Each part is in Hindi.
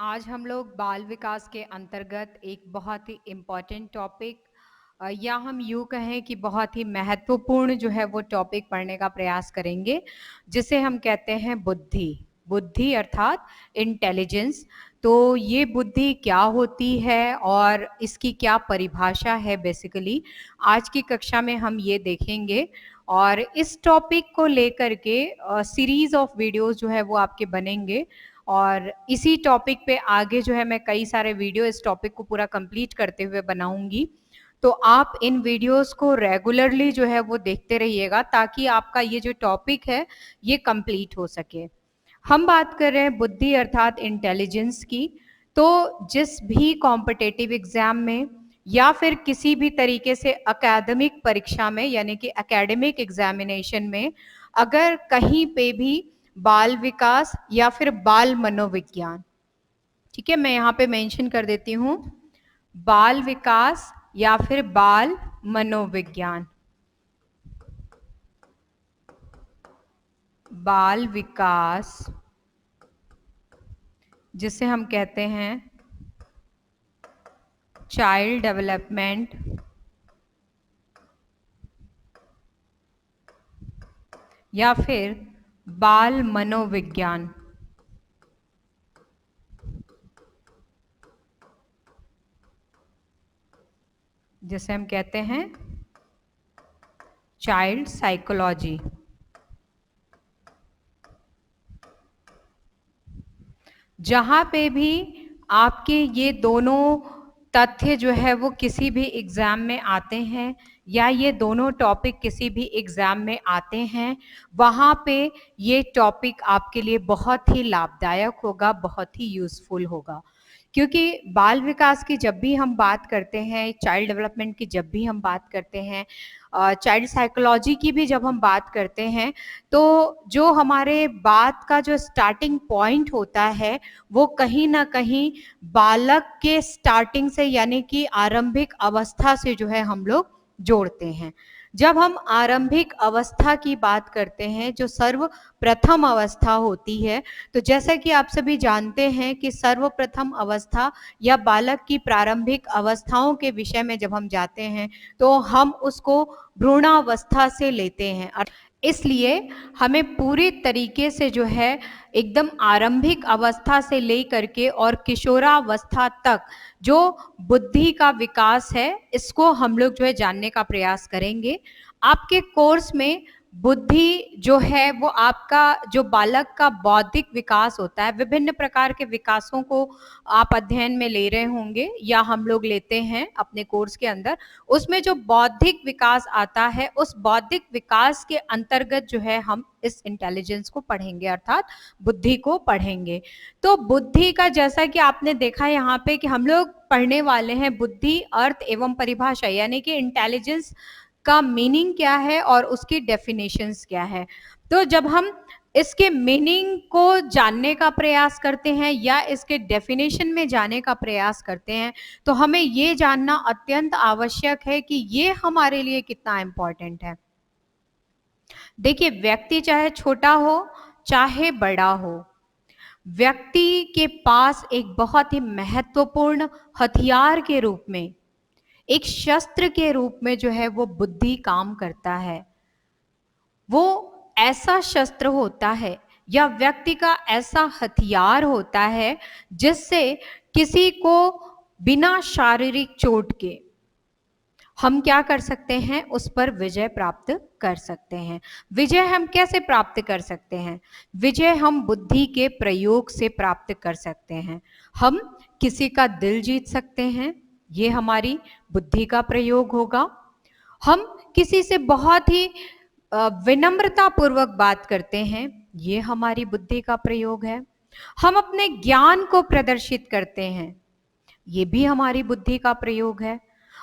आज हम लोग बाल विकास के अंतर्गत एक बहुत ही इम्पोर्टेंट टॉपिक या हम यूँ कहें कि बहुत ही महत्वपूर्ण जो है वो टॉपिक पढ़ने का प्रयास करेंगे, जिसे हम कहते हैं बुद्धि। बुद्धि अर्थात इंटेलिजेंस। तो ये बुद्धि क्या होती है और इसकी क्या परिभाषा है बेसिकली, आज की कक्षा में हम ये देखेंगे। और इस टॉपिक को लेकर के सीरीज़ ऑफ वीडियोज़ जो है वो आपके बनेंगे और इसी टॉपिक पे आगे जो है मैं कई सारे वीडियो इस टॉपिक को पूरा कंप्लीट करते हुए बनाऊंगी। तो आप इन वीडियोस को रेगुलरली जो है वो देखते रहिएगा ताकि आपका ये जो टॉपिक है ये कंप्लीट हो सके। हम बात कर रहे हैं बुद्धि अर्थात इंटेलिजेंस की। तो जिस भी कॉम्पिटिटिव एग्जाम में या फिर किसी भी तरीके से अकादमिक परीक्षा में यानी कि एकेडमिक एग्जामिनेशन में अगर कहीं पे भी बाल विकास या फिर बाल मनोविज्ञान, ठीक है, मैं यहाँ पे मेंशन कर देती हूँ, बाल विकास या फिर बाल मनोविज्ञान, बाल विकास जिसे हम कहते हैं चाइल्ड डेवलपमेंट या फिर बाल मनोविज्ञान, जिसे हम कहते हैं चाइल्ड साइकोलॉजी। जहाँ पे भी आपके ये दोनों तथ्य जो है वो किसी भी एग्ज़ाम में आते हैं या ये दोनों टॉपिक किसी भी एग्ज़ाम में आते हैं, वहाँ पे ये टॉपिक आपके लिए बहुत ही लाभदायक होगा, बहुत ही यूज़फुल होगा। क्योंकि बाल विकास की जब भी हम बात करते हैं, चाइल्ड डेवलपमेंट की जब भी हम बात करते हैं, चाइल्ड साइकोलॉजी की भी जब हम बात करते हैं, तो जो हमारे बात का जो स्टार्टिंग पॉइंट होता है वो कहीं ना कहीं बालक के स्टार्टिंग से यानी कि आरंभिक अवस्था से जो है हम लोग जोड़ते हैं। जब हम आरंभिक अवस्था की बात करते हैं, जो सर्वप्रथम अवस्था होती है, तो जैसा कि आप सभी जानते हैं कि सर्वप्रथम अवस्था या बालक की प्रारंभिक अवस्थाओं के विषय में जब हम जाते हैं तो हम उसको भ्रूणावस्था से लेते हैं। इसलिए हमें पूरी तरीके से जो है एकदम आरंभिक अवस्था से लेकर के और किशोरावस्था तक जो बुद्धि का विकास है, इसको हम लोग जो है जानने का प्रयास करेंगे। आपके कोर्स में बुद्धि जो है वो आपका जो बालक का बौद्धिक विकास होता है, विभिन्न प्रकार के विकासों को आप अध्ययन में ले रहे होंगे या हम लोग लेते हैं अपने कोर्स के अंदर। उसमें जो बौद्धिक विकास आता है, उस बौद्धिक विकास के अंतर्गत जो है हम इस इंटेलिजेंस को पढ़ेंगे अर्थात बुद्धि को पढ़ेंगे। तो बुद्धि का जैसा कि आपने देखा यहाँ पे कि हम लोग पढ़ने वाले हैं बुद्धि, अर्थ एवं परिभाषा, यानी कि इंटेलिजेंस का मीनिंग क्या है और उसकी डेफिनेशंस क्या है। तो जब हम इसके मीनिंग को जानने का प्रयास करते हैं या इसके डेफिनेशन में जाने का प्रयास करते हैं, तो हमें ये जानना अत्यंत आवश्यक है कि ये हमारे लिए कितना इम्पोर्टेंट है। देखिए, व्यक्ति चाहे छोटा हो चाहे बड़ा हो, व्यक्ति के पास एक बहुत ही महत्वपूर्ण हथियार के रूप में, एक शस्त्र के रूप में जो है वो बुद्धि काम करता है। वो ऐसा शस्त्र होता है या व्यक्ति का ऐसा हथियार होता है जिससे किसी को बिना शारीरिक चोट के हम क्या कर सकते हैं, उस पर विजय प्राप्त कर सकते हैं। विजय हम कैसे प्राप्त कर सकते हैं? विजय हम बुद्धि के प्रयोग से प्राप्त कर सकते हैं। हम किसी का दिल जीत सकते हैं, ये हमारी बुद्धि का प्रयोग होगा। हम किसी से बहुत ही विनम्रता पूर्वक बात करते हैं, ये हमारी बुद्धि का प्रयोग है। हम अपने ज्ञान को प्रदर्शित करते हैं, ये भी हमारी बुद्धि का प्रयोग है।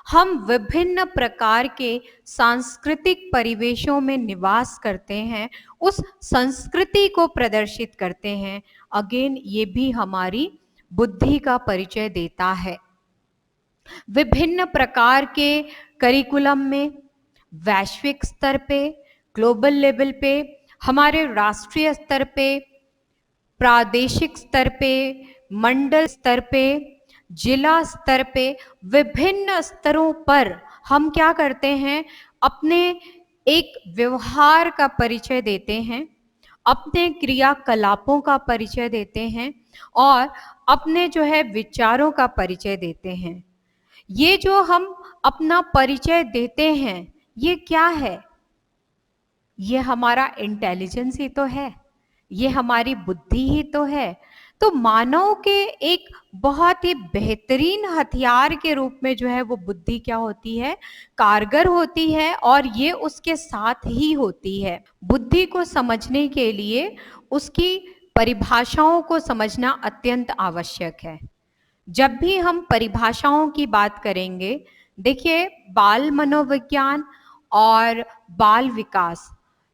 हम विभिन्न प्रकार के सांस्कृतिक परिवेशों में निवास करते हैं, उस संस्कृति को प्रदर्शित करते हैं, अगेन ये भी हमारी बुद्धि का परिचय देता है। विभिन्न प्रकार के करिकुलम में, वैश्विक स्तर पे, ग्लोबल लेवल पे, हमारे राष्ट्रीय स्तर पे, प्रादेशिक स्तर पे, मंडल स्तर पे, जिला स्तर पे, विभिन्न स्तरों पर हम क्या करते हैं, अपने एक व्यवहार का परिचय देते हैं, अपने क्रियाकलापों का परिचय देते हैं और अपने जो है विचारों का परिचय देते हैं। ये जो हम अपना परिचय देते हैं, ये क्या है? ये हमारा इंटेलिजेंस ही तो है, ये हमारी बुद्धि ही तो है। तो मानव के एक बहुत ही बेहतरीन हथियार के रूप में जो है वो बुद्धि क्या होती है, कारगर होती है और ये उसके साथ ही होती है। बुद्धि को समझने के लिए उसकी परिभाषाओं को समझना अत्यंत आवश्यक है। जब भी हम परिभाषाओं की बात करेंगे, देखिए बाल मनोविज्ञान और बाल विकास,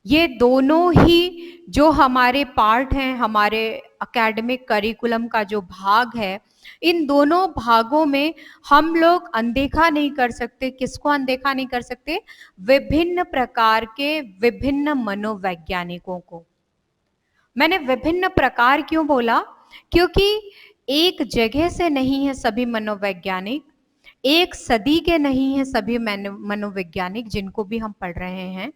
ये दोनों ही जो हमारे पार्ट हैं, हमारे एकेडमिक करिकुलम का जो भाग है, इन दोनों भागों में हम लोग अनदेखा नहीं कर सकते। किसको अनदेखा नहीं कर सकते? विभिन्न प्रकार के विभिन्न मनोवैज्ञानिकों को। मैंने विभिन्न प्रकार क्यों बोला? क्योंकि एक जगह से नहीं है सभी मनोवैज्ञानिक, एक सदी के नहीं है सभी मनोवैज्ञानिक जिनको भी हम पढ़ रहे हैं,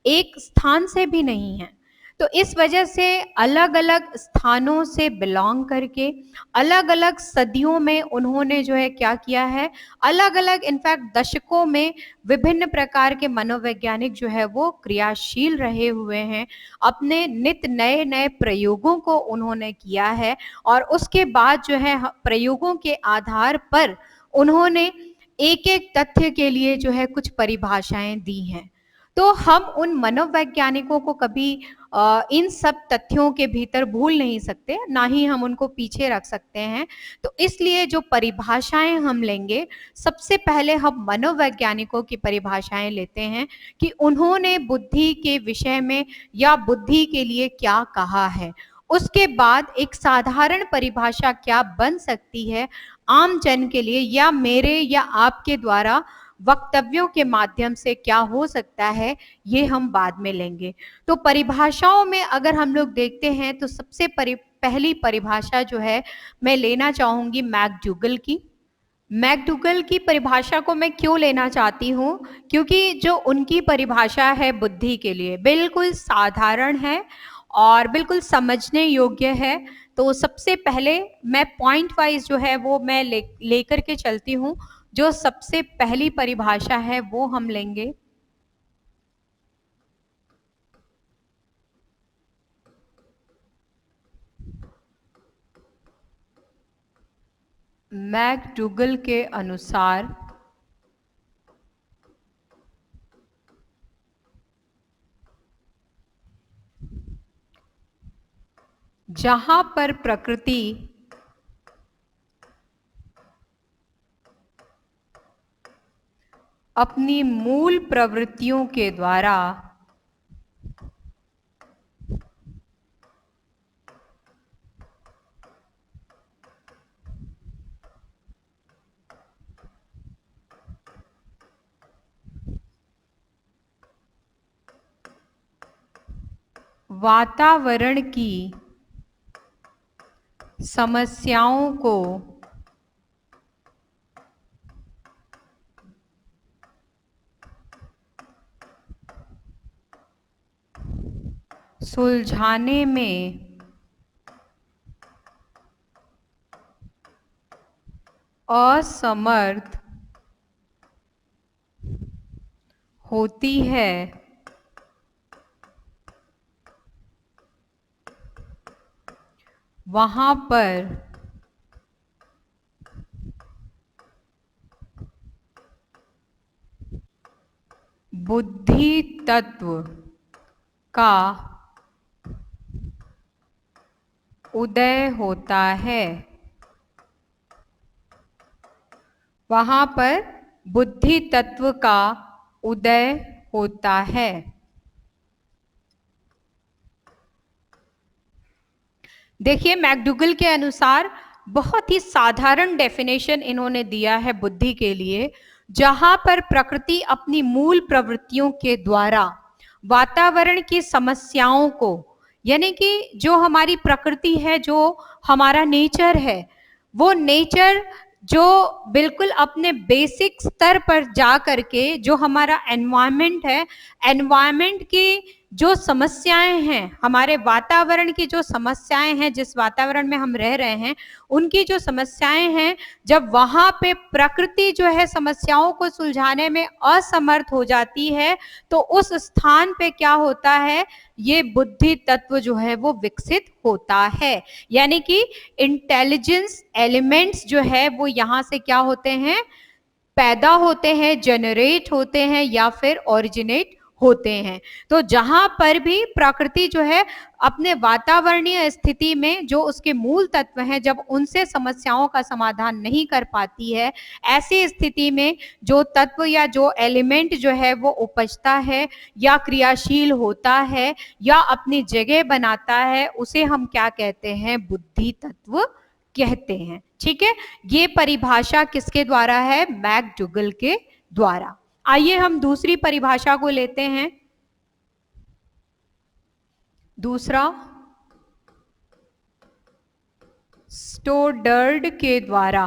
एक स्थान से भी नहीं है। तो इस वजह से अलग अलग स्थानों से बिलोंग करके अलग अलग सदियों में उन्होंने जो है क्या किया है, अलग अलग इनफैक्ट दशकों में विभिन्न प्रकार के मनोवैज्ञानिक जो है वो क्रियाशील रहे हुए हैं। अपने नित्य नए नए प्रयोगों को उन्होंने किया है और उसके बाद जो है प्रयोगों के आधार पर उन्होंने एक एक तथ्य के लिए जो है कुछ परिभाषाएं दी हैं। तो हम उन मनोवैज्ञानिकों को कभी इन सब तथ्यों के भीतर भूल नहीं सकते, ना ही हम उनको पीछे रख सकते हैं। तो इसलिए जो परिभाषाएं हम लेंगे, सबसे पहले हम मनोवैज्ञानिकों की परिभाषाएं लेते हैं कि उन्होंने बुद्धि के विषय में या बुद्धि के लिए क्या कहा है। उसके बाद एक साधारण परिभाषा क्या बन सकती है आम जन के लिए, या मेरे या आपके द्वारा वक्तव्यों के माध्यम से क्या हो सकता है, ये हम बाद में लेंगे। तो परिभाषाओं में अगर हम लोग देखते हैं तो सबसे पहली परिभाषा जो है मैं लेना चाहूंगी मैकडूगल की। मैकडूगल की परिभाषा को मैं क्यों लेना चाहती हूँ? क्योंकि जो उनकी परिभाषा है बुद्धि के लिए बिल्कुल साधारण है और बिल्कुल समझने योग्य है। तो सबसे पहले मैं पॉइंट वाइज जो है वो मैं लेकर के चलती हूँ। जो सबसे पहली परिभाषा है वो हम लेंगे मैकडूगल के अनुसार जहां पर प्रकृति अपनी मूल प्रवृत्तियों के द्वारा वातावरण की समस्याओं को सुलझाने में असमर्थ होती है, वहां पर बुद्धि तत्व का उदय होता है। वहां पर बुद्धि तत्व का उदय होता है। देखिए मैकडूगल के अनुसार बहुत ही साधारण डेफिनेशन इन्होंने दिया है बुद्धि के लिए, जहां पर प्रकृति अपनी मूल प्रवृत्तियों के द्वारा वातावरण की समस्याओं को यानी कि जो हमारी प्रकृति है, जो हमारा नेचर है, वो नेचर जो बिल्कुल अपने बेसिक स्तर पर जा करके जो हमारा एनवायरनमेंट है, एनवायरनमेंट की जो समस्याएं हैं, हमारे वातावरण की जो समस्याएं हैं, जिस वातावरण में हम रह रहे हैं, उनकी जो समस्याएं हैं, जब वहां पे प्रकृति जो है समस्याओं को सुलझाने में असमर्थ हो जाती है, तो उस स्थान पे क्या होता है, ये बुद्धि तत्व जो है वो विकसित होता है। यानी कि इंटेलिजेंस एलिमेंट्स जो है वो यहाँ से क्या होते हैं, पैदा होते हैं, जनरेट होते हैं या फिर ओरिजिनेट होते हैं। तो जहां पर भी प्रकृति जो है अपने वातावरणीय स्थिति में जो उसके मूल तत्व हैं, जब उनसे समस्याओं का समाधान नहीं कर पाती है, ऐसी स्थिति में जो तत्व या जो एलिमेंट जो है वो उपजता है या क्रियाशील होता है या अपनी जगह बनाता है, उसे हम क्या कहते हैं, बुद्धि तत्व कहते हैं। ठीक है, ये परिभाषा किसके द्वारा है, मैकडूगल के द्वारा। आइए हम दूसरी परिभाषा को लेते हैं। दूसरा स्टोडर्ड के द्वारा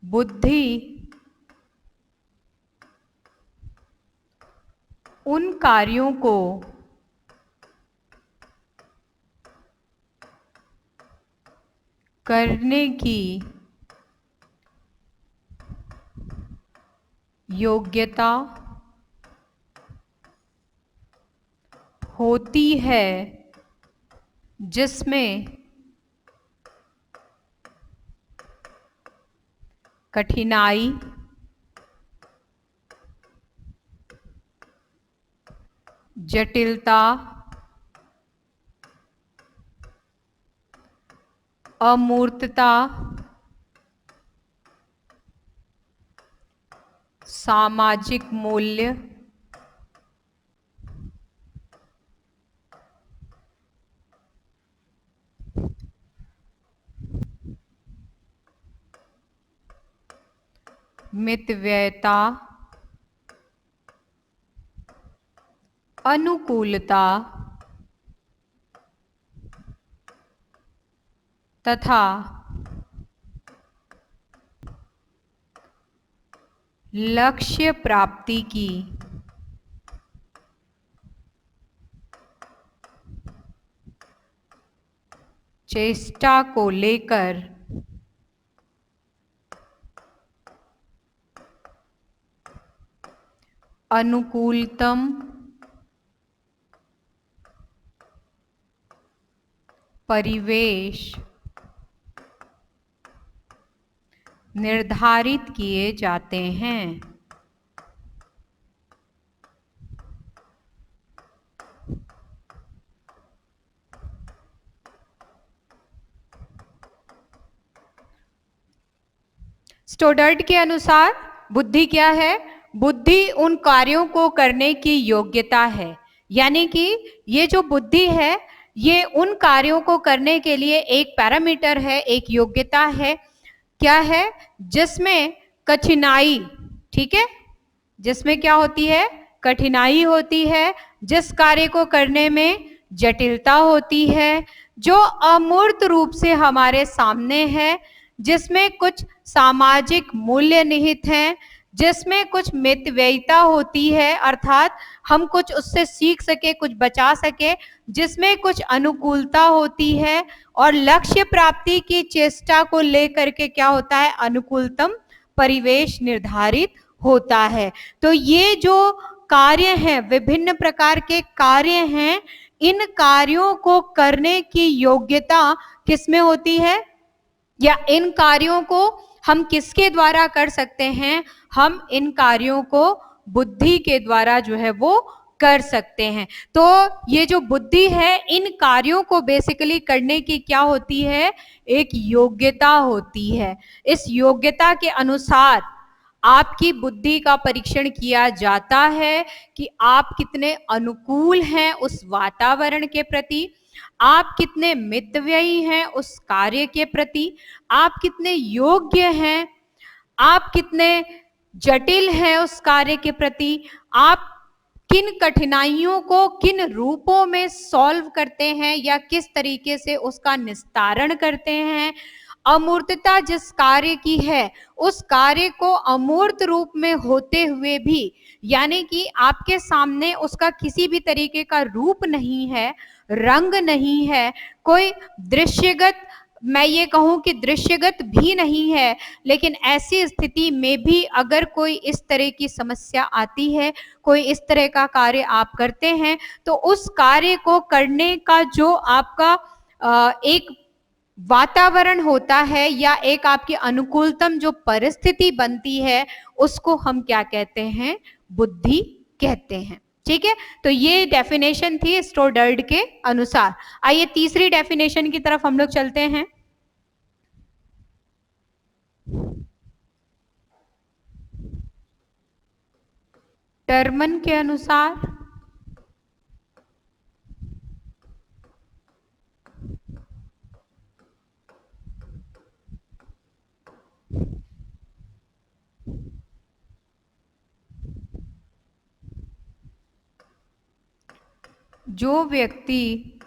बुद्धि उन कार्यों को करने की योग्यता होती है जिसमें कठिनाई, जटिलता, अमूर्तता, सामाजिक मूल्य, मितव्ययता, अनुकूलता तथा लक्ष्य प्राप्ति की चेष्टा को लेकर अनुकूलतम परिवेश निर्धारित किए जाते हैं। स्टोडर्ड के अनुसार बुद्धि क्या है, बुद्धि उन कार्यों को करने की योग्यता है। यानी कि ये जो बुद्धि है, ये उन कार्यों को करने के लिए एक पैरामीटर है, एक योग्यता है। क्या है, जिसमें कठिनाई, ठीक है, जिसमें क्या होती है, कठिनाई होती है, जिस कार्य को करने में जटिलता होती है, जो अमूर्त रूप से हमारे सामने है, जिसमें कुछ सामाजिक मूल्य निहित हैं, जिसमें कुछ मितव्ययिता होती है, अर्थात हम कुछ उससे सीख सके, कुछ बचा सके, जिसमें कुछ अनुकूलता होती है, और लक्ष्य प्राप्ति की चेष्टा को लेकर के क्या होता है, अनुकूलतम परिवेश निर्धारित होता है। तो ये जो कार्य हैं, विभिन्न प्रकार के कार्य हैं, इन कार्यों को करने की योग्यता किसमें होती है, या इन कार्यों को हम किसके द्वारा कर सकते हैं, हम इन कार्यों को बुद्धि के द्वारा जो है वो कर सकते हैं। तो ये जो बुद्धि है, इन कार्यों को बेसिकली करने की क्या होती है, एक योग्यता होती है। इस योग्यता के अनुसार आपकी बुद्धि का परीक्षण किया जाता है कि आप कितने अनुकूल हैं उस वातावरण के प्रति, आप कितने मितव्ययी हैं उस कार्य के प्रति, आप कितने योग्य हैं, आप कितने जटिल हैं उस कार्य के प्रति, आप किन कठिनाइयों को किन रूपों में सॉल्व करते हैं या किस तरीके से उसका निस्तारण करते हैं। अमूर्तता जिस कार्य की है उस कार्य को अमूर्त रूप में होते हुए भी, यानी कि आपके सामने उसका किसी भी तरीके का रूप नहीं है, रंग नहीं है, कोई दृश्यगत, मैं ये कहूं कि दृश्यगत भी नहीं है, लेकिन ऐसी स्थिति में भी अगर कोई इस तरह की समस्या आती है, कोई इस तरह का कार्य आप करते हैं, तो उस कार्य को करने का जो आपका एक वातावरण होता है या एक आपकी अनुकूलतम जो परिस्थिति बनती है, उसको हम क्या कहते हैं? बुद्धि कहते हैं। ठीक है, तो ये डेफिनेशन थी स्टोडर्ड के अनुसार। आइए तीसरी डेफिनेशन की तरफ हम लोग चलते हैं। टर्मन के अनुसार जो व्यक्ति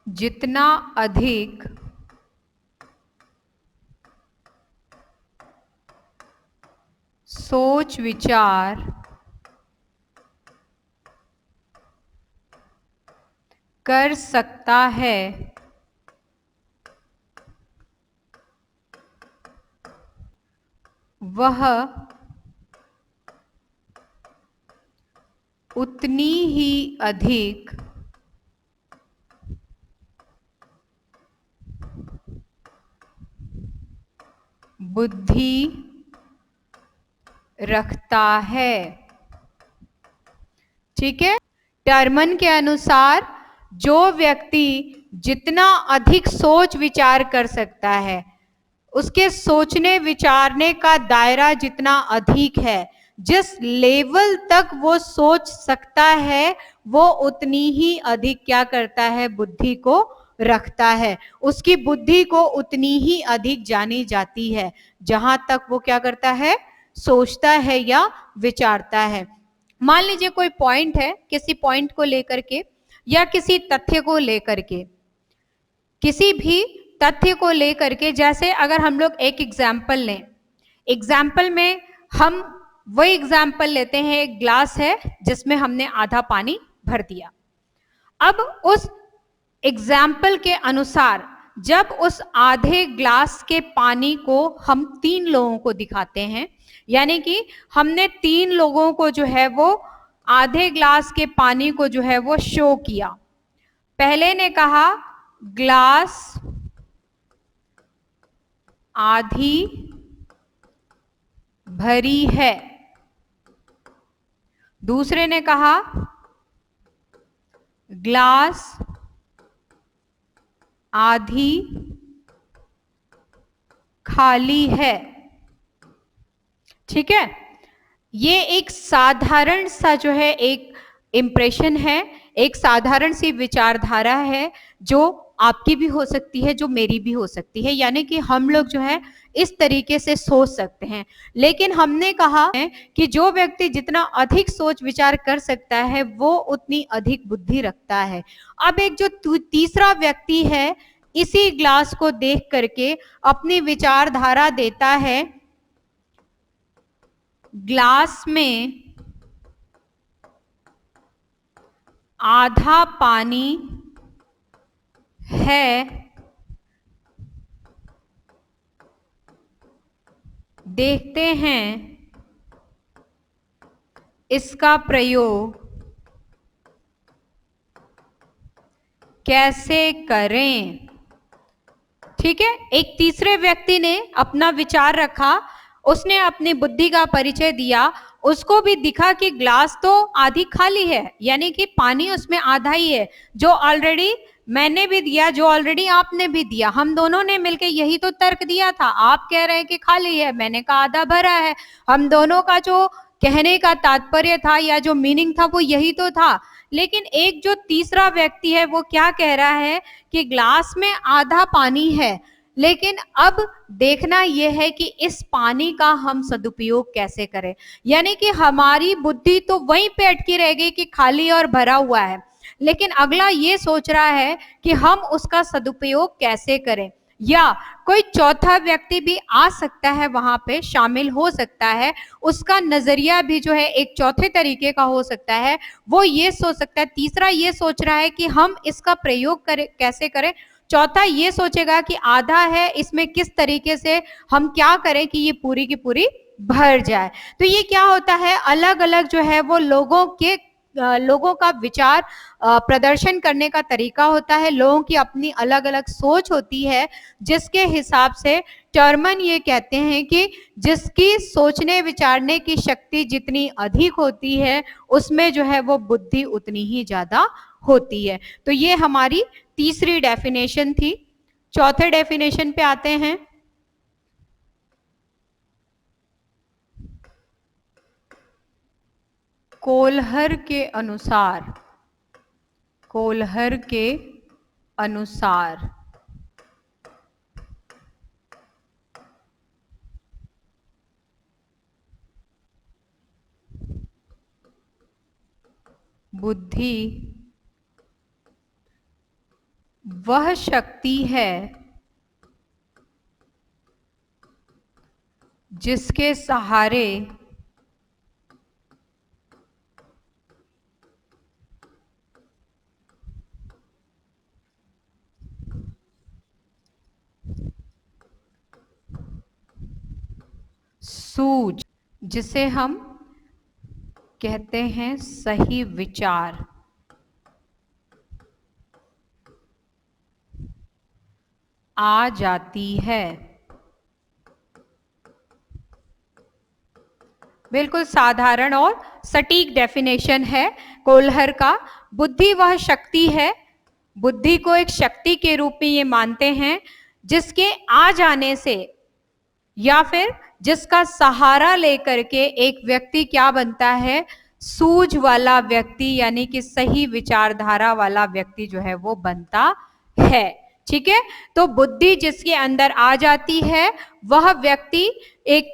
जितना अधिक सोच विचार कर सकता है, वह उतनी ही अधिक बुद्धि रखता है। ठीक है, टर्मन के अनुसार जो व्यक्ति जितना अधिक सोच विचार कर सकता है, उसके सोचने विचारने का दायरा जितना अधिक है, जिस लेवल तक वो सोच सकता है, वो उतनी ही अधिक क्या करता है? बुद्धि को रखता है। उसकी बुद्धि को उतनी ही अधिक जानी जाती है जहां तक वो क्या करता है? सोचता है या विचारता है। मान लीजिए कोई पॉइंट है, किसी पॉइंट को लेकर के या किसी तथ्य को लेकर के, किसी भी तथ्य को लेकर के, जैसे अगर हम लोग एक एग्जाम्पल लें, एग्जाम्पल में हम वही एग्जाम्पल लेते हैं, एक ग्लास है जिसमें हमने आधा पानी भर दिया। अब उस एग्जाम्पल के अनुसार जब उस आधे ग्लास के पानी को हम 3 लोगों को दिखाते हैं, यानी कि हमने 3 लोगों को जो है वो आधे ग्लास के पानी को जो है वो शो किया। पहले ने कहा ग्लास आधी भरी है, दूसरे ने कहा ग्लास आधी खाली है। ठीक है, ये एक साधारण सा जो है एक इंप्रेशन है, एक साधारण सी विचारधारा है जो आपकी भी हो सकती है, जो मेरी भी हो सकती है, यानी कि हम लोग जो है इस तरीके से सोच सकते हैं। लेकिन हमने कहा है कि जो व्यक्ति जितना अधिक सोच विचार कर सकता है वो उतनी अधिक बुद्धि रखता है। अब एक जो तीसरा व्यक्ति है, इसी ग्लास को देख करके अपनी विचारधारा देता है, ग्लास में आधा पानी है, देखते हैं इसका प्रयोग कैसे करें। ठीक है, एक तीसरे व्यक्ति ने अपना विचार रखा, उसने अपनी बुद्धि का परिचय दिया, उसको भी दिखा कि ग्लास तो आधी खाली है, यानी कि पानी उसमें आधा ही है, जो ऑलरेडी मैंने भी दिया, जो ऑलरेडी आपने भी दिया, हम दोनों ने मिलकर यही तो तर्क दिया था। आप कह रहे हैं कि खाली है, मैंने कहा आधा भरा है। हम दोनों का जो कहने का तात्पर्य था या जो मीनिंग था वो यही तो था। लेकिन एक जो तीसरा व्यक्ति है वो क्या कह रहा है कि ग्लास में आधा पानी है, लेकिन अब देखना यह है कि इस पानी का हम सदुपयोग कैसे करें। यानी कि हमारी बुद्धि तो वहीं पे अटकी रह गई कि खाली और भरा हुआ है, लेकिन अगला ये सोच रहा है कि हम उसका सदुपयोग कैसे करें। या कोई चौथा व्यक्ति भी आ सकता है, वहां पे शामिल हो सकता है, उसका नजरिया भी जो है एक चौथे तरीके का हो सकता है। वो ये सोच सकता है, तीसरा ये सोच रहा है कि हम इसका प्रयोग करें कैसे करें, चौथा ये सोचेगा कि आधा है, इसमें किस तरीके से हम क्या करें कि ये पूरी की पूरी भर जाए। तो ये क्या होता है, अलग अलग जो है वो लोगों का विचार प्रदर्शन करने का तरीका होता है, लोगों की अपनी अलग अलग सोच होती है, जिसके हिसाब से टर्मन ये कहते हैं कि जिसकी सोचने विचारने की शक्ति जितनी अधिक होती है, उसमें जो है वो बुद्धि उतनी ही ज्यादा होती है। तो ये हमारी तीसरी डेफिनेशन थी। चौथे डेफिनेशन पे आते हैं। कोल्हर के अनुसार बुद्धि वह शक्ति है जिसके सहारे सूझ, जिसे हम कहते हैं सही विचार, आ जाती है। बिल्कुल साधारण और सटीक डेफिनेशन है कोल्हर का। बुद्धि वह शक्ति है, बुद्धि को एक शक्ति के रूप में ये मानते हैं, जिसके आ जाने से या फिर जिसका सहारा लेकर के एक व्यक्ति क्या बनता है, सूझ वाला व्यक्ति, यानी कि सही विचारधारा वाला व्यक्ति जो है वो बनता है। ठीक है, तो बुद्धि जिसके अंदर आ जाती है वह व्यक्ति एक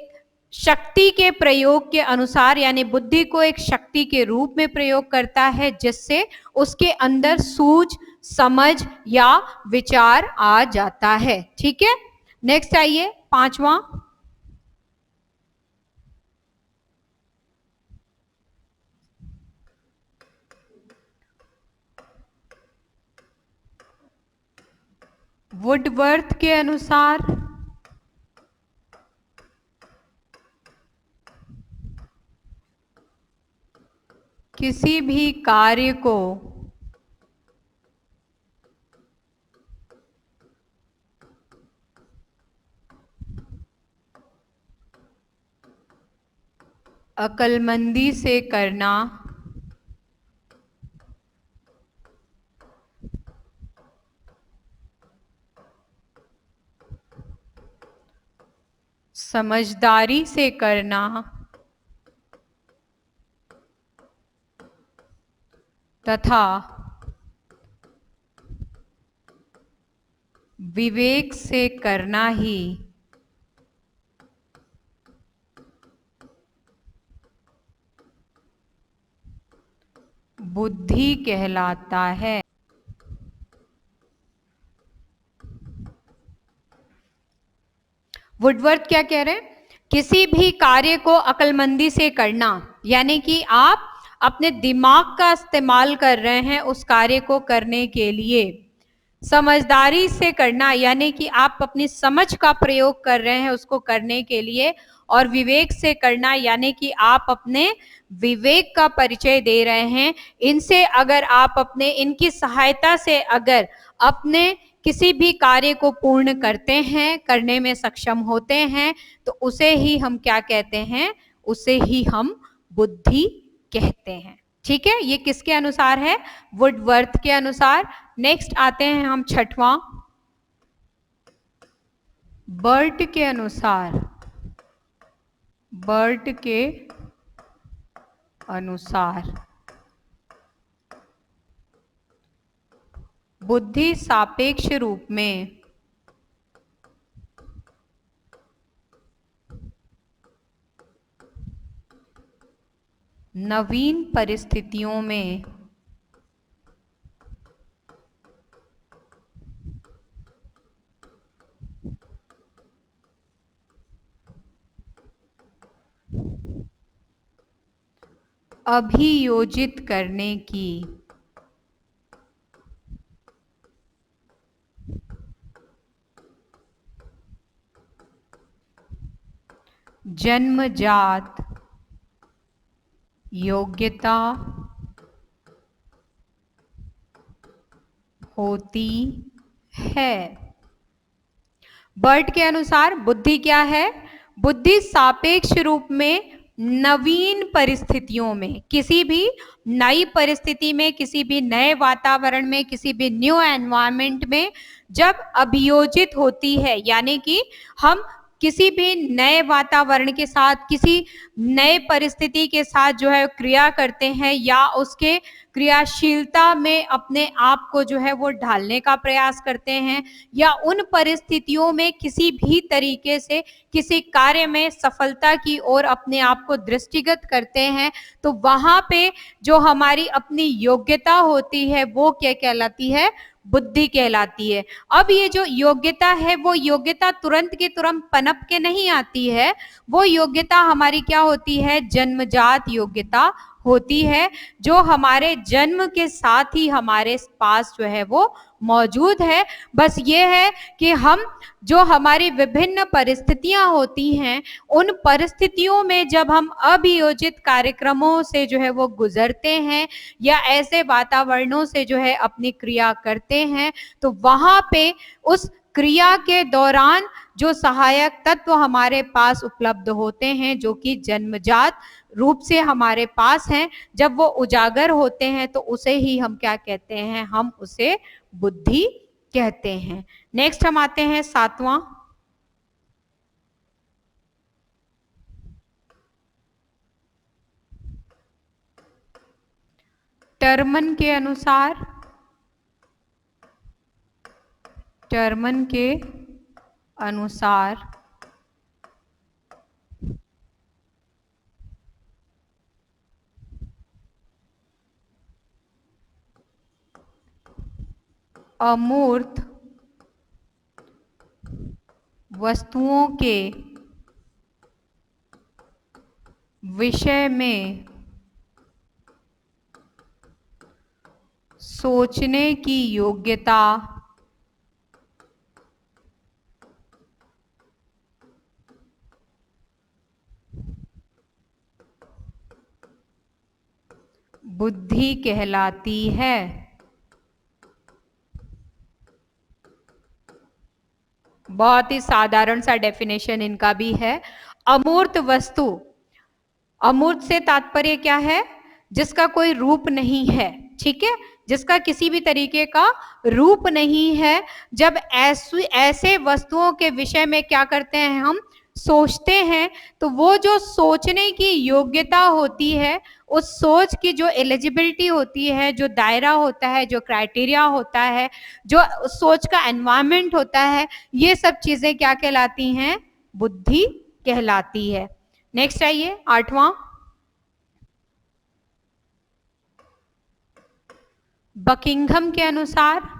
शक्ति के प्रयोग के अनुसार, यानी बुद्धि को एक शक्ति के रूप में प्रयोग करता है, जिससे उसके अंदर सूझ, समझ या विचार आ जाता है। ठीक है, नेक्स्ट आइए, पांचवा। वुडवर्थ के अनुसार किसी भी कार्य को अक्लमंदी से करना समझदारी से करना तथा विवेक से करना ही बुद्धि कहलाता है। वुडवर्थ क्या कह रहे हैं, किसी भी कार्य को अक्लमंदी से करना, यानी कि आप अपने दिमाग का इस्तेमाल कर रहे हैं उस कार्य को करने के लिए। समझदारी से करना, यानी कि आप अपनी समझ का प्रयोग कर रहे हैं उसको करने के लिए। और विवेक से करना, यानी कि आप अपने विवेक का परिचय दे रहे हैं। इनसे अगर आप अपने इनकी सहायता से अगर अपने किसी भी कार्य को पूर्ण करते हैं, करने में सक्षम होते हैं, तो उसे ही हम क्या कहते हैं, उसे ही हम बुद्धि कहते हैं। ठीक है, ये किसके अनुसार है, वुडवर्थ के अनुसार। नेक्स्ट आते हैं हम छठवां, बर्ट के अनुसार। बर्ट के अनुसार बुद्धि सापेक्ष रूप में नवीन परिस्थितियों में अभियोजित करने की जन्मजात योग्यता होती है। बर्ट के अनुसार बुद्धि क्या है? बुद्धि सापेक्ष रूप में नवीन परिस्थितियों में, किसी भी नई परिस्थिति में, किसी भी नए वातावरण में, किसी भी न्यू एनवायरनमेंट में जब अभियोजित होती है, यानी कि हम किसी भी नए वातावरण के साथ, किसी नए परिस्थिति के साथ जो है क्रिया करते हैं या उसके क्रियाशीलता में अपने आप को जो है वो ढालने का प्रयास करते हैं, या उन परिस्थितियों में किसी भी तरीके से किसी कार्य में सफलता की ओर अपने आप को दृष्टिगत करते हैं, तो वहां पे जो हमारी अपनी योग्यता होती है वो क्या कहलाती है? बुद्धि कहलाती है। अब ये जो योग्यता है वो योग्यता तुरंत के तुरंत पनप के नहीं आती है, वो योग्यता हमारी क्या होती है? जन्मजात योग्यता होती है, जो हमारे जन्म के साथ ही हमारे पास जो है वो मौजूद है। बस ये है कि हम जो हमारी विभिन्न परिस्थितियां होती हैं, उन परिस्थितियों में जब हम अभियोजित कार्यक्रमों से जो है वो गुजरते हैं या ऐसे वातावरणों से जो है अपनी क्रिया करते हैं, तो वहां पे उस क्रिया के दौरान जो सहायक तत्व हमारे पास उपलब्ध होते हैं, जो कि जन्मजात रूप से हमारे पास हैं, जब वो उजागर होते हैं तो उसे ही हम क्या कहते हैं? हम उसे बुद्धि कहते हैं। नेक्स्ट हम आते हैं 7वां, टर्मन के अनुसार, टर्मन के अनुसार अमूर्त वस्तुओं के विषय में सोचने की योग्यता बुद्धि कहलाती है। बहुत ही साधारण सा डेफिनेशन इनका भी है। अमूर्त वस्तु, अमूर्त से तात्पर्य क्या है? जिसका कोई रूप नहीं है, ठीक है, जिसका किसी भी तरीके का रूप नहीं है। जब ऐसे वस्तुओं के विषय में क्या करते हैं? हम सोचते हैं, तो वो जो सोचने की योग्यता होती है, उस सोच की जो एलिजिबिलिटी होती है, जो दायरा होता है, जो क्राइटेरिया होता है, जो सोच का एनवायरनमेंट होता है, ये सब चीजें क्या कहलाती हैं? बुद्धि कहलाती है। नेक्स्ट आइए 8वां, बकिंघम के अनुसार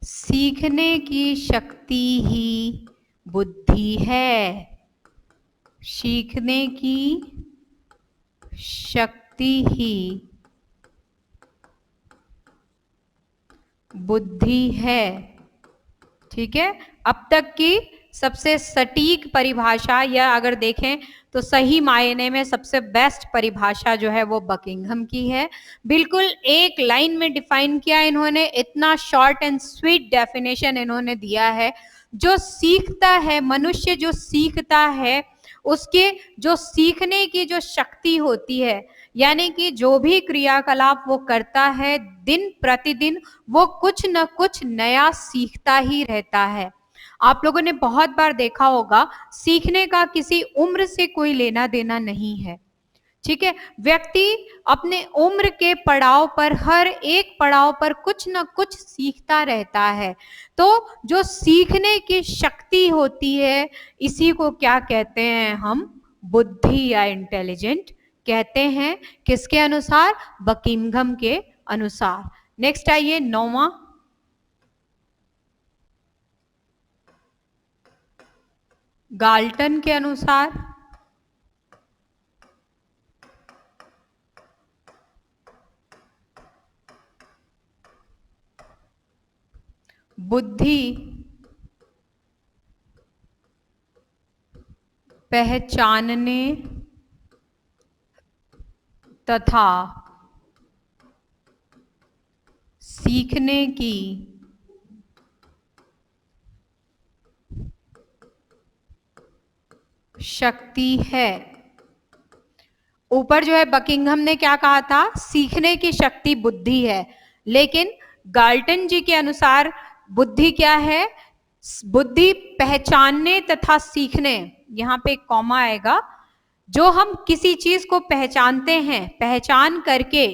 सीखने की शक्ति ही बुद्धि है। सीखने की शक्ति ही बुद्धि है, ठीक है। अब तक की सबसे सटीक परिभाषा, या अगर देखें तो सही मायने में सबसे बेस्ट परिभाषा जो है वो बकिंघम की है। बिल्कुल एक लाइन में डिफाइन किया इन्होंने, इतना शॉर्ट एंड स्वीट डेफिनेशन इन्होंने दिया है। जो सीखता है, मनुष्य जो सीखता है, उसके जो सीखने की जो शक्ति होती है, यानी कि जो भी क्रियाकलाप वो करता है दिन प्रतिदिन वो कुछ न कुछ नया सीखता ही रहता है। आप लोगों ने बहुत बार देखा होगा, सीखने का किसी उम्र से कोई लेना देना नहीं है। ठीक है, व्यक्ति अपने उम्र के पड़ाव पर, हर एक पड़ाव पर कुछ न कुछ सीखता रहता है। तो जो सीखने की शक्ति होती है, इसी को क्या कहते हैं हम? बुद्धि या इंटेलिजेंट कहते हैं। किसके अनुसार? बकिंघम के अनुसार। नेक्स्ट आइए, 9वां, गाल्टन के अनुसार बुद्धि पहचानने तथा सीखने की शक्ति है। ऊपर जो है बकिंघम ने क्या कहा था? सीखने की शक्ति बुद्धि है, लेकिन गाल्टन जी के अनुसार बुद्धि क्या है? बुद्धि पहचानने तथा सीखने, यहाँ पे एक कॉमा आएगा, जो हम किसी चीज को पहचानते हैं, पहचान करके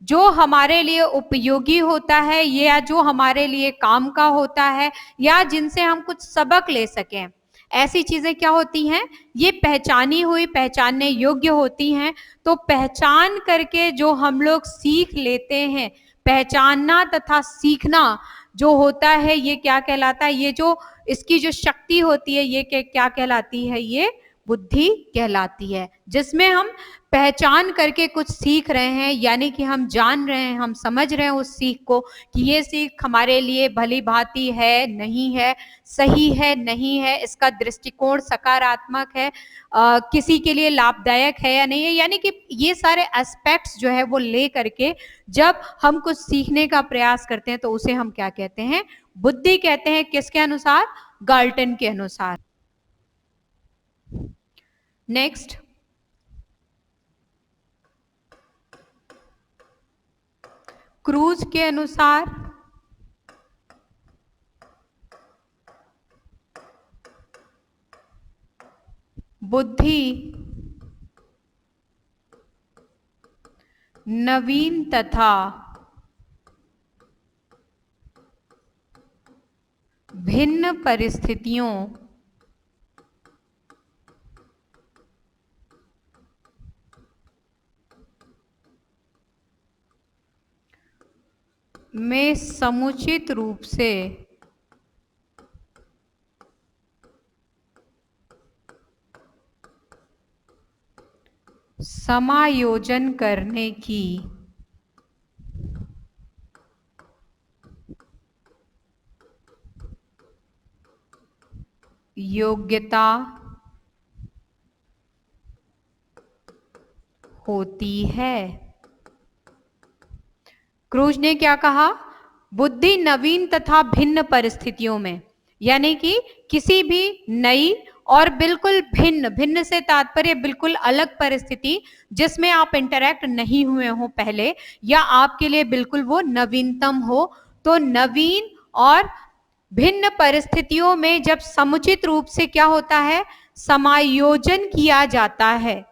जो हमारे लिए उपयोगी होता है या जो हमारे लिए काम का होता है या जिनसे हम कुछ सबक ले सकें, ऐसी चीजें क्या होती हैं? ये पहचानी हुई, पहचानने योग्य होती हैं। तो पहचान करके जो हम लोग सीख लेते हैं, पहचानना तथा सीखना जो होता है, ये क्या कहलाता है? ये जो इसकी जो शक्ति होती है, ये क्या कहलाती है? ये बुद्धि कहलाती है, जिसमें हम पहचान करके कुछ सीख रहे हैं, यानी कि हम जान रहे हैं, हम समझ रहे हैं उस सीख को कि ये सीख हमारे लिए भली भांति है, नहीं है, सही है, नहीं है, इसका दृष्टिकोण सकारात्मक है, किसी के लिए लाभदायक है या नहीं है, यानी कि ये सारे एस्पेक्ट्स जो है वो ले करके जब हम कुछ सीखने का प्रयास करते हैं तो उसे हम क्या कहते हैं? बुद्धि कहते हैं। किसके अनुसार? गाल्टन के अनुसार। नेक्स्ट, क्रूज के अनुसार बुद्धि नवीन तथा भिन्न परिस्थितियों में समुचित रूप से समायोजन करने की योग्यता होती है। क्रूज ने क्या कहा? बुद्धि नवीन तथा भिन्न परिस्थितियों में, यानी कि किसी भी नई और बिल्कुल भिन्न, भिन्न से तात्पर्य बिल्कुल अलग परिस्थिति जिसमें आप इंटरैक्ट नहीं हुए हो पहले, या आपके लिए बिल्कुल वो नवीनतम हो, तो नवीन और भिन्न परिस्थितियों में जब समुचित रूप से क्या होता है? समायोजन किया जाता है।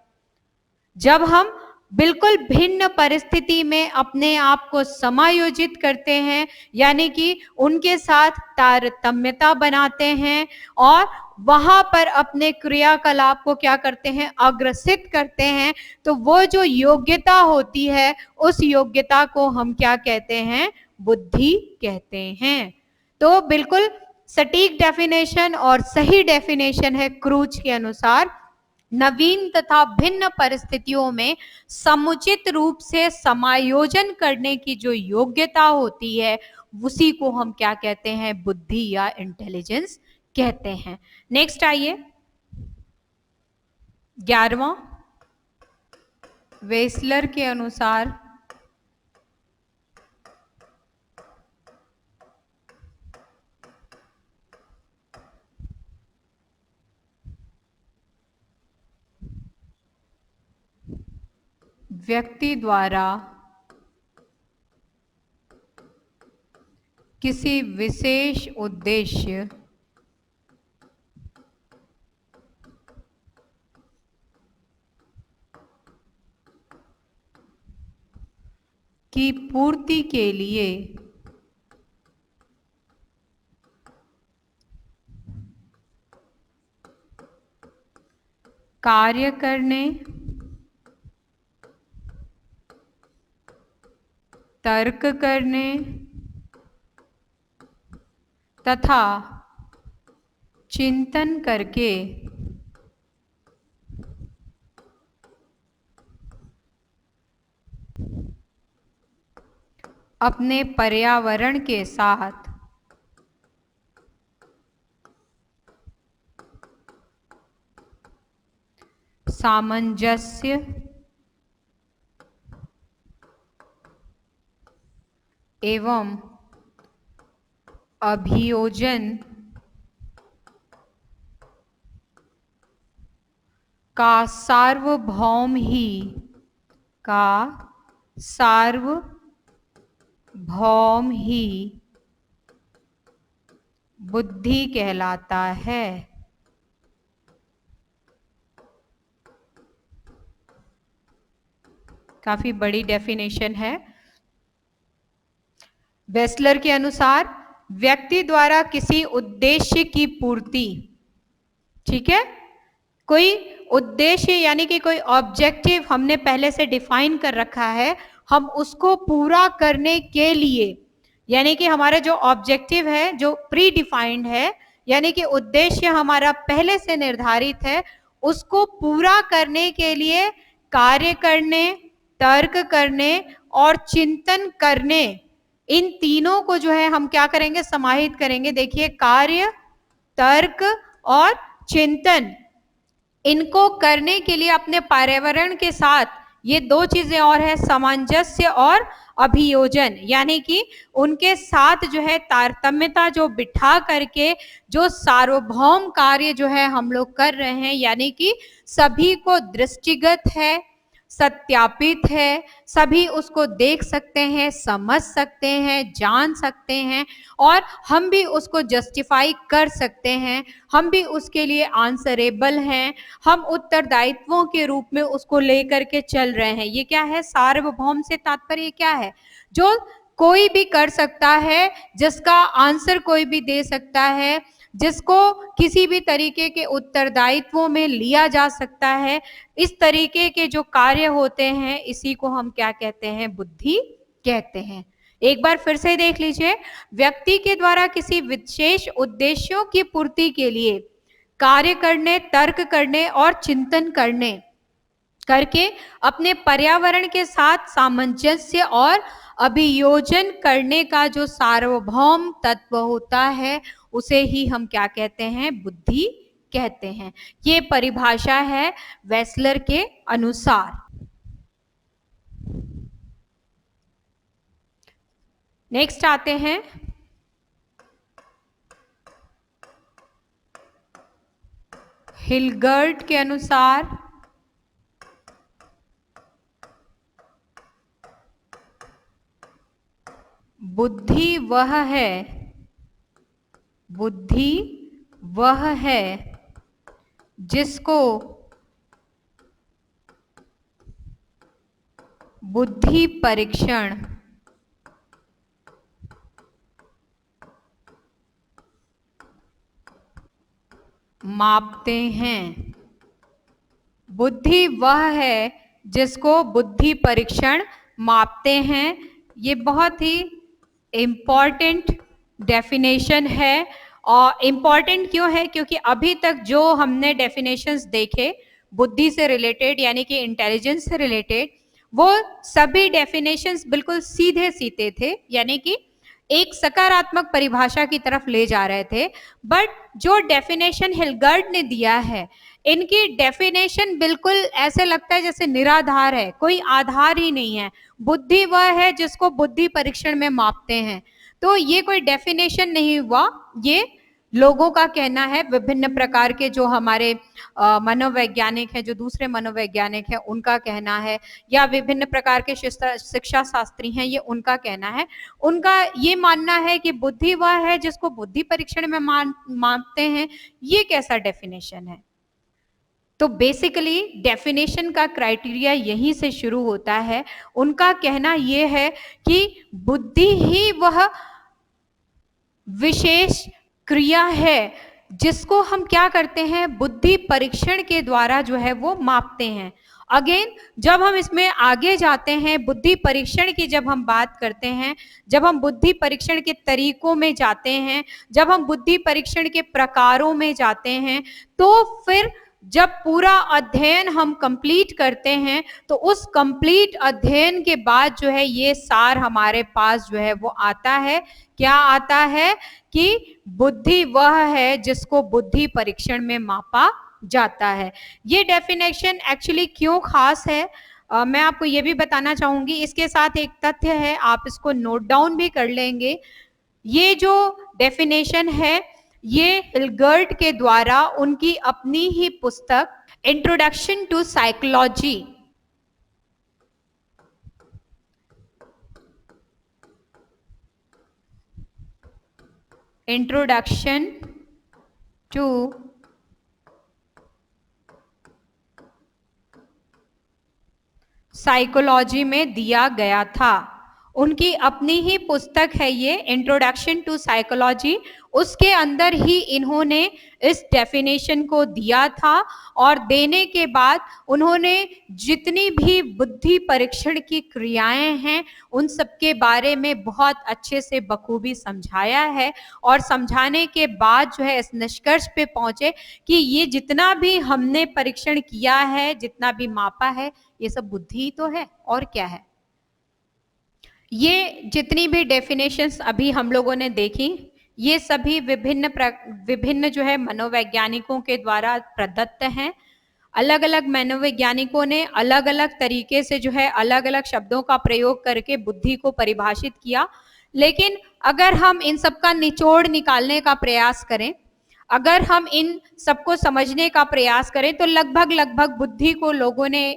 जब हम बिल्कुल भिन्न परिस्थिति में अपने आप को समायोजित करते हैं, यानी कि उनके साथ तारतम्यता बनाते हैं और वहां पर अपने क्रियाकलाप को क्या करते हैं? अग्रसित करते हैं, तो वो जो योग्यता होती है, उस योग्यता को हम क्या कहते हैं? बुद्धि कहते हैं। तो बिल्कुल सटीक डेफिनेशन और सही डेफिनेशन है क्रूज के अनुसार, नवीन तथा भिन्न परिस्थितियों में समुचित रूप से समायोजन करने की जो योग्यता होती है, उसी को हम क्या कहते हैं? बुद्धि या इंटेलिजेंस कहते हैं। नेक्स्ट आइए, 11वां, वेसलर के अनुसार व्यक्ति द्वारा किसी विशेष उद्देश्य की पूर्ति के लिए कार्य करने, तर्क करने तथा चिंतन करके अपने पर्यावरण के साथ सामंजस्य एवं अभियोजन का सार्वभौम ही बुद्धि कहलाता है। काफी बड़ी डेफिनेशन है। वेस्लर के अनुसार व्यक्ति द्वारा किसी उद्देश्य की पूर्ति, ठीक है, कोई उद्देश्य यानी कि कोई ऑब्जेक्टिव हमने पहले से डिफाइन कर रखा है, हम उसको पूरा करने के लिए, यानी कि हमारा जो ऑब्जेक्टिव है जो प्री डिफाइंड है, यानी कि उद्देश्य हमारा पहले से निर्धारित है, उसको पूरा करने के लिए कार्य करने, तर्क करने और चिंतन करने, इन तीनों को जो है हम क्या करेंगे, समाहित करेंगे। देखिए, कार्य, तर्क और चिंतन, इनको करने के लिए अपने पर्यावरण के साथ ये दो चीजें और है, सामंजस्य और अभियोजन, यानी कि उनके साथ जो है तारतम्यता जो बिठा करके जो सार्वभौम कार्य जो है हम लोग कर रहे हैं, यानी कि सभी को दृष्टिगत है, सत्यापित है, सभी उसको देख सकते हैं, समझ सकते हैं, जान सकते हैं और हम भी उसको जस्टिफाई कर सकते हैं, हम भी उसके लिए आंसरेबल हैं, हम उत्तरदायित्वों के रूप में उसको लेकर के चल रहे हैं। ये क्या है? सार्वभौम से तात्पर्य क्या है? जो कोई भी कर सकता है, जिसका आंसर कोई भी दे सकता है, जिसको किसी भी तरीके के उत्तरदायित्वों में लिया जा सकता है, इस तरीके के जो कार्य होते हैं, इसी को हम क्या कहते हैं? बुद्धि कहते हैं। एक बार फिर से देख लीजिए, व्यक्ति के द्वारा किसी विशेष उद्देश्यों की पूर्ति के लिए कार्य करने, तर्क करने और चिंतन करके अपने पर्यावरण के साथ सामंजस्य और अभियोजन करने का जो सार्वभौम तत्व होता है, उसे ही हम क्या कहते हैं? बुद्धि कहते हैं। ये परिभाषा है वेस्लर के अनुसार। नेक्स्ट आते हैं हिलगर्ट के अनुसार बुद्धि वह है जिसको बुद्धि परीक्षण मापते हैं। बुद्धि वह है जिसको बुद्धि परीक्षण मापते हैं। ये बहुत ही इम्पॉर्टेंट डेफिनेशन है। और इम्पॉर्टेंट क्यों है? क्योंकि अभी तक जो हमने डेफिनेशंस देखे बुद्धि से रिलेटेड, यानी कि इंटेलिजेंस से रिलेटेड, वो सभी डेफिनेशंस बिल्कुल सीधे सीधे थे, यानी कि एक सकारात्मक परिभाषा की तरफ ले जा रहे थे। बट जो डेफिनेशन हिलगर्ट ने दिया है, इनकी डेफिनेशन बिल्कुल ऐसे लगता है जैसे निराधार है, कोई आधार ही नहीं है। बुद्धि वह है जिसको बुद्धि परीक्षण में मापते हैं। तो ये कोई डेफिनेशन नहीं हुआ, ये लोगों का कहना है, विभिन्न प्रकार के जो हमारे मनोवैज्ञानिक हैं, जो दूसरे मनोवैज्ञानिक हैं, उनका कहना है, या विभिन्न प्रकार के शिक्षा शास्त्री हैं, ये उनका कहना है। उनका ये मानना है कि बुद्धि वह है जिसको बुद्धि परीक्षण में मापते हैं। ये कैसा डेफिनेशन है? तो बेसिकली डेफिनेशन का क्राइटेरिया यहीं से शुरू होता है। उनका कहना यह है कि बुद्धि ही वह विशेष क्रिया है जिसको हम क्या करते हैं, बुद्धि परीक्षण के द्वारा जो है वो मापते हैं। अगेन जब हम इसमें आगे जाते हैं, बुद्धि परीक्षण की जब हम बात करते हैं, जब हम बुद्धि परीक्षण के तरीकों में जाते हैं, जब हम बुद्धि परीक्षण के प्रकारों में जाते हैं, तो फिर जब पूरा अध्ययन हम कंप्लीट करते हैं, तो उस कंप्लीट अध्ययन के बाद जो है ये सार हमारे पास जो है वो आता है। क्या आता है? कि बुद्धि वह है जिसको बुद्धि परीक्षण में मापा जाता है। ये डेफिनेशन एक्चुअली क्यों खास है, मैं आपको ये भी बताना चाहूंगी। इसके साथ एक तथ्य है, आप इसको नोट डाउन भी कर लेंगे। ये जो डेफिनेशन है, ये हिलबर्ट के द्वारा उनकी अपनी ही पुस्तक introduction to psychology, introduction to psychology में दिया गया था। उनकी अपनी ही पुस्तक है ये, इंट्रोडक्शन टू साइकोलॉजी। उसके अंदर ही इन्होंने इस डेफिनेशन को दिया था, और देने के बाद उन्होंने जितनी भी बुद्धि परीक्षण की क्रियाएं हैं उन सब के बारे में बहुत अच्छे से बखूबी समझाया है, और समझाने के बाद जो है इस निष्कर्ष पे पहुंचे कि ये जितना भी हमने परीक्षण किया है, जितना भी मापा है, ये सब बुद्धि ही तो है, और क्या है। ये जितनी भी डेफिनेशंस अभी हम लोगों ने देखी, ये सभी विभिन्न जो है मनोवैज्ञानिकों के द्वारा प्रदत्त हैं। अलग अलग मनोवैज्ञानिकों ने अलग अलग तरीके से जो है अलग अलग शब्दों का प्रयोग करके बुद्धि को परिभाषित किया। लेकिन अगर हम इन सब का निचोड़ निकालने का प्रयास करें, अगर हम इन सबको समझने का प्रयास करें, तो लगभग बुद्धि को लोगों ने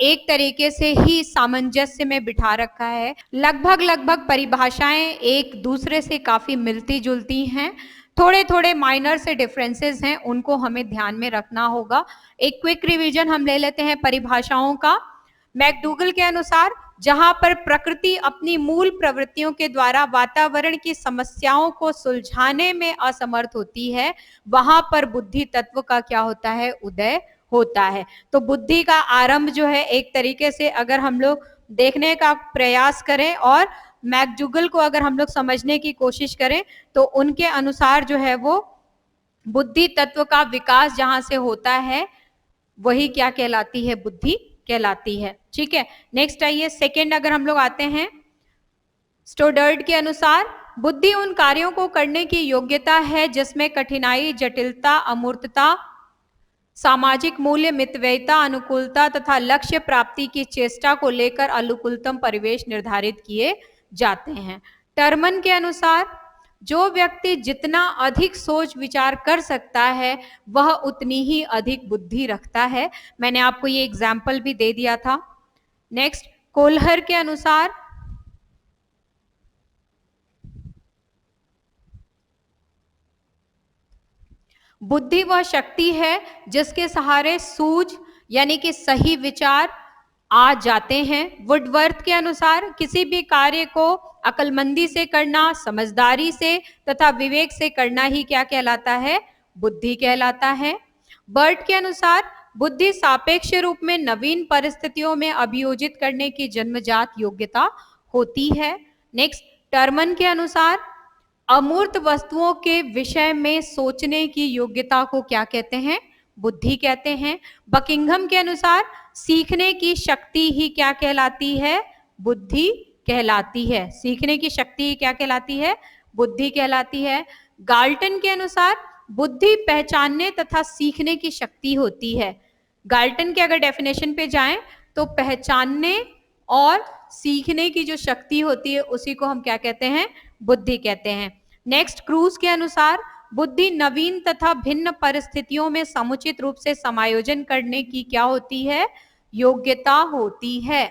एक तरीके से ही सामंजस्य में बिठा रखा है। लगभग परिभाषाएं एक दूसरे से काफी मिलती जुलती हैं। थोड़े थोड़े माइनर से डिफरेंसेस हैं, उनको हमें ध्यान में रखना होगा। एक क्विक रिवीजन हम ले लेते हैं परिभाषाओं का। मैकडूगल के अनुसार, जहां पर प्रकृति अपनी मूल प्रवृत्तियों के द्वारा वातावरण की समस्याओं को सुलझाने में असमर्थ होती है, वहां पर बुद्धि तत्व का क्या होता है, उदय होता है। तो बुद्धि का आरंभ जो है, एक तरीके से अगर हम लोग देखने का प्रयास करें और मैकडूगल को अगर हम लोग समझने की कोशिश करें, तो उनके अनुसार जो है वो बुद्धि तत्व का विकास जहां से होता है, वही क्या कहलाती है, बुद्धि कहलाती है। ठीक है, नेक्स्ट आइए, सेकेंड अगर हम लोग आते हैं, स्टोडर्ड के अनुसार बुद्धि उन कार्यों को करने की योग्यता है जिसमें कठिनाई, जटिलता, अमूर्तता, सामाजिक मूल्य, मितव्ययिता, अनुकूलता तथा लक्ष्य प्राप्ति की चेष्टा को लेकर अनुकूलतम परिवेश निर्धारित किए जाते हैं। टर्मन के अनुसार, जो व्यक्ति जितना अधिक सोच विचार कर सकता है, वह उतनी ही अधिक बुद्धि रखता है। मैंने आपको ये एग्जाम्पल भी दे दिया था। नेक्स्ट, कोल्हर के अनुसार, बुद्धि वह शक्ति है जिसके सहारे सूझ यानी कि सही विचार आ जाते हैं। वुडवर्थ के अनुसार, किसी भी कार्य को अकलमंदी से करना, समझदारी से तथा विवेक से करना ही क्या कहलाता है, बुद्धि कहलाता है। बर्ट के अनुसार, बुद्धि सापेक्ष रूप में नवीन परिस्थितियों में अभियोजित करने की जन्मजात योग्यता होती है। नेक्स्ट, टर्मन के अनुसार, अमूर्त वस्तुओं के विषय में सोचने की योग्यता को क्या कहते हैं, बुद्धि कहते हैं। बकिंघम के अनुसार, सीखने की शक्ति ही क्या कहलाती है, बुद्धि कहलाती है। सीखने की शक्ति क्या कहलाती है, बुद्धि कहलाती है। गाल्टन के अनुसार, बुद्धि पहचानने तथा सीखने की शक्ति होती है। गाल्टन के अगर डेफिनेशन पे जाएं, तो पहचानने और सीखने की जो शक्ति होती है, उसी को हम क्या कहते हैं, बुद्धि कहते हैं। नेक्स्ट, क्रूज के अनुसार, बुद्धि नवीन तथा भिन्न परिस्थितियों में समुचित रूप से समायोजन करने की क्या होती है? योग्यता होती है।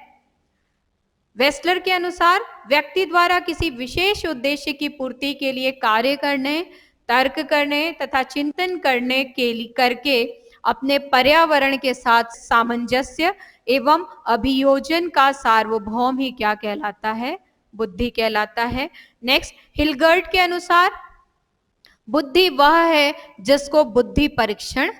वेस्लर के अनुसार व्यक्ति द्वारा किसी विशेष उद्देश्य की पूर्ति के लिए कार्य करने, तर्क करने तथा चिंतन करने के लिए करके अपने पर्यावरण के साथ सामंजस्य एवं अभियोजन का सार्वभौम ही क्या कहलाता है? बुद्धि कहलाता है। नेक्स्ट, हिलगर्ट के अनुसार बुद्धि वह है जिसको बुद्धि परीक्षण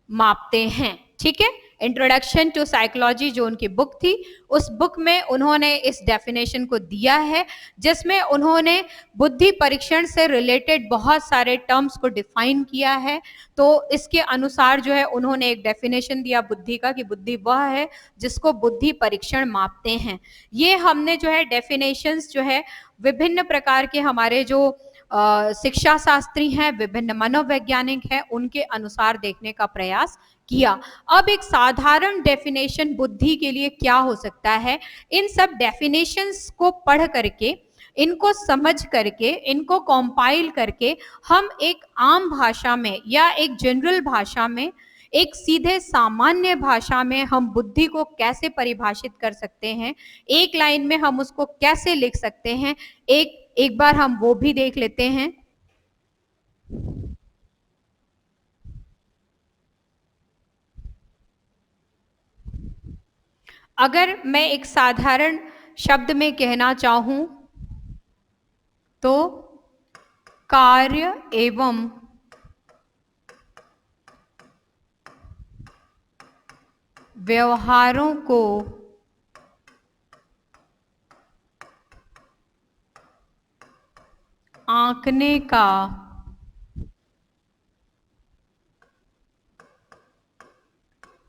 मापते हैं। ठीक है, इंट्रोडक्शन टू साइकोलॉजी जो उनकी बुक थी, उस बुक में उन्होंने इस डेफिनेशन को दिया है, जिसमें उन्होंने बुद्धि परीक्षण से रिलेटेड बहुत सारे टर्म्स को डिफाइन किया है। तो इसके अनुसार जो है उन्होंने एक डेफिनेशन दिया बुद्धि का कि बुद्धि वह है जिसको बुद्धि परीक्षण मापते हैं। ये हमने जो है डेफिनेशंस जो है विभिन्न प्रकार के हमारे जो शिक्षा शास्त्री हैं, विभिन्न मनोवैज्ञानिक हैं, उनके अनुसार देखने का प्रयास किया। अब एक साधारण डेफिनेशन बुद्धि के लिए क्या हो सकता है? इन सब डेफिनेशंस को पढ़ करके, इनको समझ करके, इनको कंपाइल करके हम एक आम भाषा में या एक जनरल भाषा में, एक सीधे सामान्य भाषा में हम बुद्धि को कैसे परिभाषित कर सकते हैं, एक लाइन में हम उसको कैसे लिख सकते हैं, एक बार हम वो भी देख लेते हैं। अगर मैं एक साधारण शब्द में कहना चाहूं तो कार्य एवं व्यवहारों को आंकने का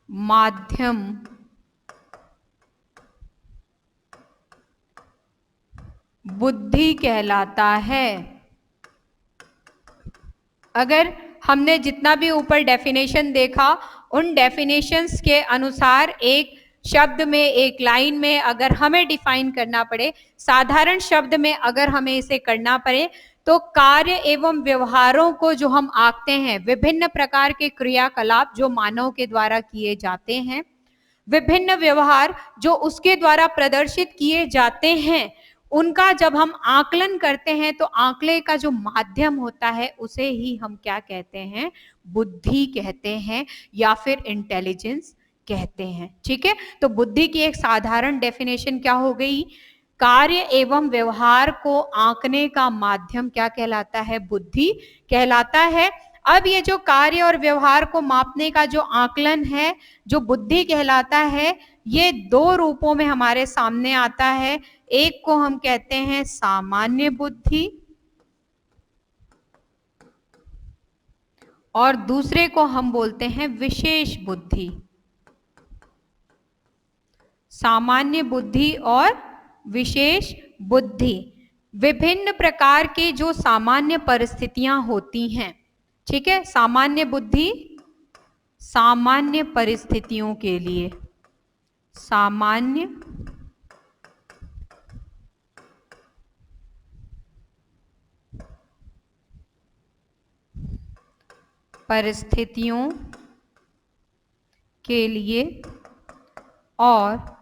माध्यम बुद्धि कहलाता है। अगर हमने जितना भी ऊपर डेफिनेशन देखा, उन डेफिनेशंस के अनुसार एक शब्द में, एक लाइन में अगर हमें डिफाइन करना पड़े, साधारण शब्द में अगर हमें इसे करना पड़े, तो कार्य एवं व्यवहारों को जो हम आंकते हैं, विभिन्न प्रकार के क्रियाकलाप जो मानव के द्वारा किए जाते हैं, विभिन्न व्यवहार जो उसके द्वारा प्रदर्शित किए जाते हैं, उनका जब हम आकलन करते हैं तो आंकले का जो माध्यम होता है उसे ही हम क्या कहते हैं? बुद्धि कहते हैं या फिर इंटेलिजेंस कहते हैं। ठीक है, तो बुद्धि की एक साधारण डेफिनेशन क्या हो गई? कार्य एवं व्यवहार को आंकने का माध्यम क्या कहलाता है? बुद्धि कहलाता है। अब ये जो कार्य और व्यवहार को मापने का जो आकलन है, जो बुद्धि कहलाता है, ये दो रूपों में हमारे सामने आता है। एक को हम कहते हैं सामान्य बुद्धि और दूसरे को हम बोलते हैं विशेष बुद्धि। सामान्य बुद्धि और विशेष बुद्धि, विभिन्न प्रकार के जो सामान्य परिस्थितियां होती हैं, ठीक है, सामान्य बुद्धि सामान्य परिस्थितियों के लिए, सामान्य परिस्थितियों के लिए और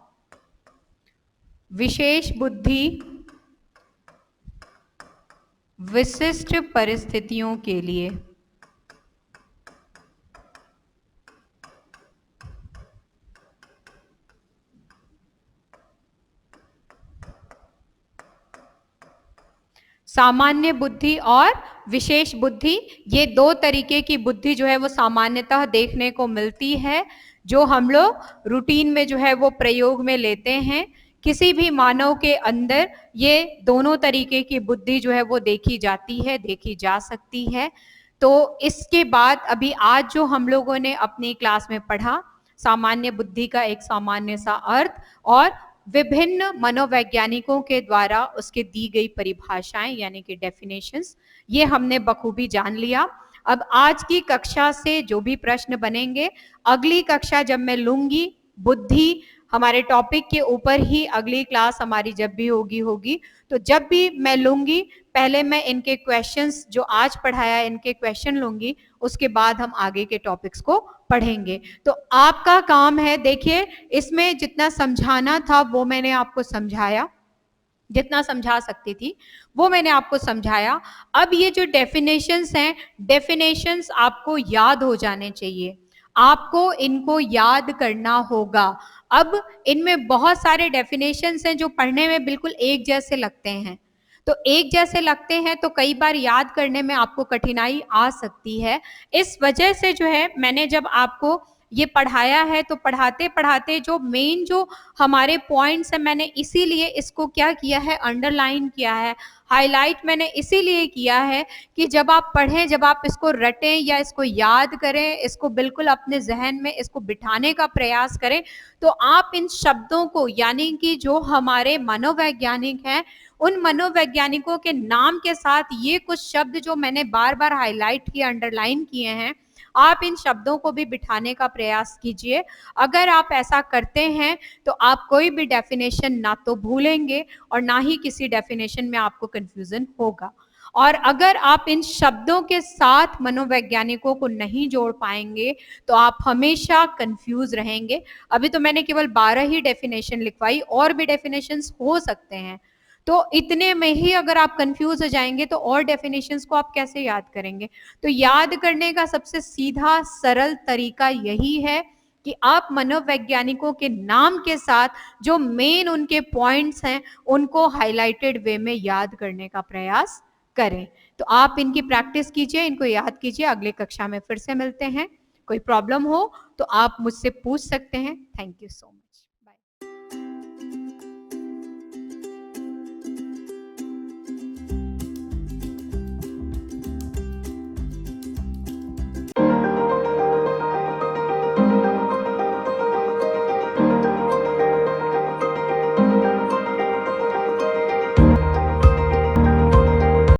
विशेष बुद्धि विशिष्ट परिस्थितियों के लिए। सामान्य बुद्धि और विशेष बुद्धि, ये दो तरीके की बुद्धि जो है वो सामान्यतः देखने को मिलती है, जो हम लोग रूटीन में जो है वो प्रयोग में लेते हैं। किसी भी मानव के अंदर ये दोनों तरीके की बुद्धि जो है वो देखी जाती है, देखी जा सकती है। तो इसके बाद अभी आज जो हम लोगों ने अपनी क्लास में पढ़ा, सामान्य बुद्धि का एक सामान्य सा अर्थ और विभिन्न मनोवैज्ञानिकों के द्वारा उसके दी गई परिभाषाएं यानी कि डेफिनेशंस, ये हमने बखूबी जान लिया। अब आज की कक्षा से जो भी प्रश्न बनेंगे, अगली कक्षा जब मैं लूंगी बुद्धि हमारे टॉपिक के ऊपर ही अगली क्लास हमारी जब भी होगी, तो जब भी मैं लूंगी पहले मैं इनके क्वेश्चंस जो आज पढ़ाया इनके क्वेश्चन लूंगी, उसके बाद हम आगे के टॉपिक्स को पढ़ेंगे। तो आपका काम है, देखिए इसमें जितना समझाना था वो मैंने आपको समझाया, जितना समझा सकती थी वो मैंने आपको समझाया। अब ये जो डेफिनेशंस हैं, डेफिनेशंस आपको याद हो जाने चाहिए, आपको इनको याद करना होगा। अब इनमें बहुत सारे डेफिनेशंस हैं जो पढ़ने में बिल्कुल एक जैसे लगते हैं, तो एक जैसे लगते हैं तो कई बार याद करने में आपको कठिनाई आ सकती है। इस वजह से जो है मैंने जब आपको ये पढ़ाया है तो पढ़ाते पढ़ाते जो मेन जो हमारे पॉइंट्स हैं मैंने इसीलिए इसको क्या किया है, अंडरलाइन किया है, हाईलाइट मैंने इसीलिए किया है कि जब आप पढ़ें, जब आप इसको रटें या इसको याद करें, इसको बिल्कुल अपने जहन में इसको बिठाने का प्रयास करें, तो आप इन शब्दों को यानी कि जो हमारे मनोवैज्ञानिक हैं उन मनोवैज्ञानिकों के नाम के साथ ये कुछ शब्द जो मैंने बार बार हाईलाइट किए, अंडरलाइन किए हैं, आप इन शब्दों को भी बिठाने का प्रयास कीजिए। अगर आप ऐसा करते हैं तो आप कोई भी डेफिनेशन ना तो भूलेंगे और ना ही किसी डेफिनेशन में आपको कंफ्यूजन होगा। और अगर आप इन शब्दों के साथ मनोवैज्ञानिकों को नहीं जोड़ पाएंगे तो आप हमेशा कंफ्यूज रहेंगे। अभी तो मैंने केवल 12 ही डेफिनेशन लिखवाई, और भी डेफिनेशंस हो सकते हैं, तो इतने में ही अगर आप कंफ्यूज हो जाएंगे तो और डेफिनेशंस को आप कैसे याद करेंगे। तो याद करने का सबसे सीधा सरल तरीका यही है कि आप मनोवैज्ञानिकों के नाम के साथ जो मेन उनके पॉइंट्स हैं उनको हाईलाइटेड वे में याद करने का प्रयास करें। तो आप इनकी प्रैक्टिस कीजिए, इनको याद कीजिए। अगले कक्षा में फिर से मिलते हैं। कोई प्रॉब्लम हो तो आप मुझसे पूछ सकते हैं। Thank you so much.